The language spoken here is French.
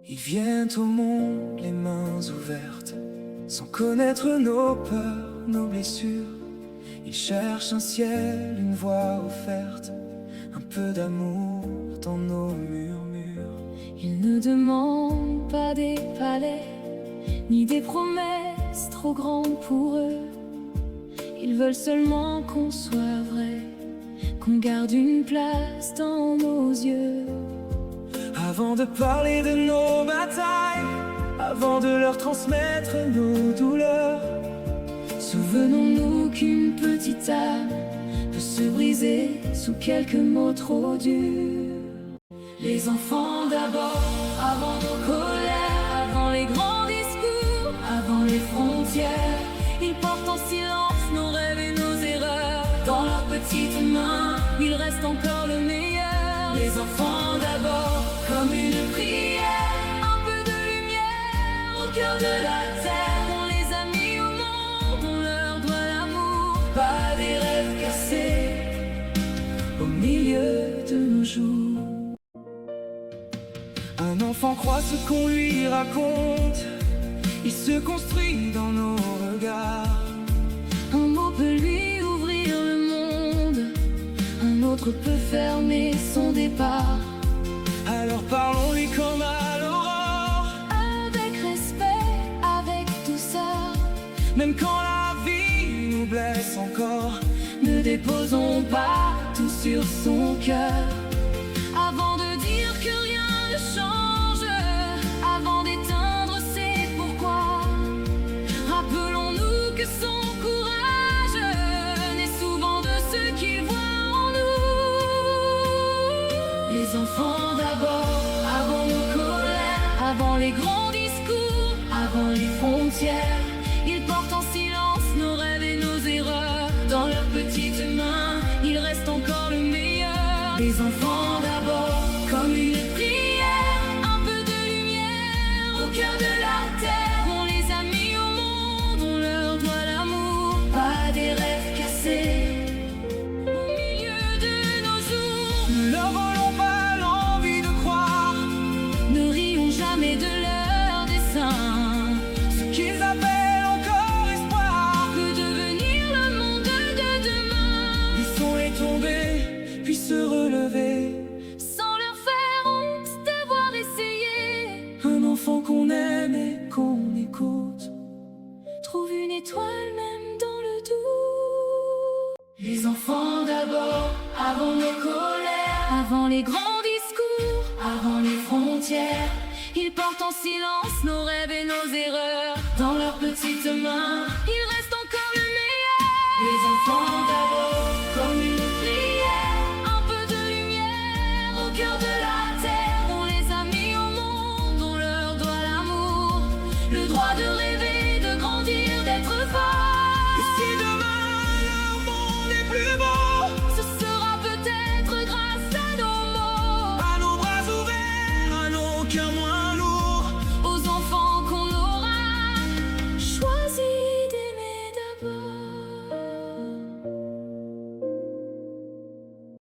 Ils viennent au monde les mains ouvertes, sans connaître nos peurs, nos blessures. Ils cherchent un ciel, une voie offerte, un peu d'amour dans nos murmures. Ils ne demandent pas des palais, ni des promesses trop grandes pour eux. Ils veulent seulement qu'on soit vrai, qu'on garde une place dans nos yeux. Avant de parler de nos batailles, avant de leur transmettre nos douleurs, souvenons-nous qu'une petite âme peut se briser sous quelques mots trop durs. Les enfants d'abord, avant nos colères, avant les grands discours, avant les frontières. Ils portent en silence nos rêves et nos erreurs. Dans leurs petites mains, il reste encore le meilleur. Les enfants d'abord, comme une prière, un peu de lumière au cœur de la terre. On les a mis au monde, on leur doit l'amour, pas des rêves cassés au milieu de nos jours. Un enfant croit ce qu'on lui raconte, il se construit dans nos regards. Un mot peut lui ouvrir le monde, un autre peut fermer son départ. Alors parlons-lui comme à l'aurore, avec respect, avec douceur. même quand la vie nous blesse encore. Ne déposons pas tout sur son cœur. Avant de dire que rien ne change, avant d'éteindre ses pourquoi, rappelons-nous que son courage naît souvent de ce qu'il voit en nous. Les enfants d'abord, avant nos colères, avant les grands discours, avant les frontières. Ils portent en silence nos rêves et nos erreurs. Dans leurs petites mains, il reste encore le meilleur. Les enfants d'abord, comme une prière, un peu de lumière au cœur de la terre. On les a mis au monde, on leur doit l'amour, pas des rêves cassés au milieu de nos jours. Ne leur volons pas l'envie de croire, Ne rions jamais de leurs desseins. ce qu'ils appellent encore espoir. Que devenir le monde de demain, Ils sont les tombés, puis se relever. sans leur faire honte d'avoir essayé. Un enfant qu'on aime et qu'on écoute. Trouve une étoile même dans le doute. Les enfants d'abord, avant nos colères, avant les grands discours, avant les frontières. Ils portent en silence nos rêves et nos erreurs. Dans leurs petites mains, il reste encore le meilleur. Les enfants d'abord,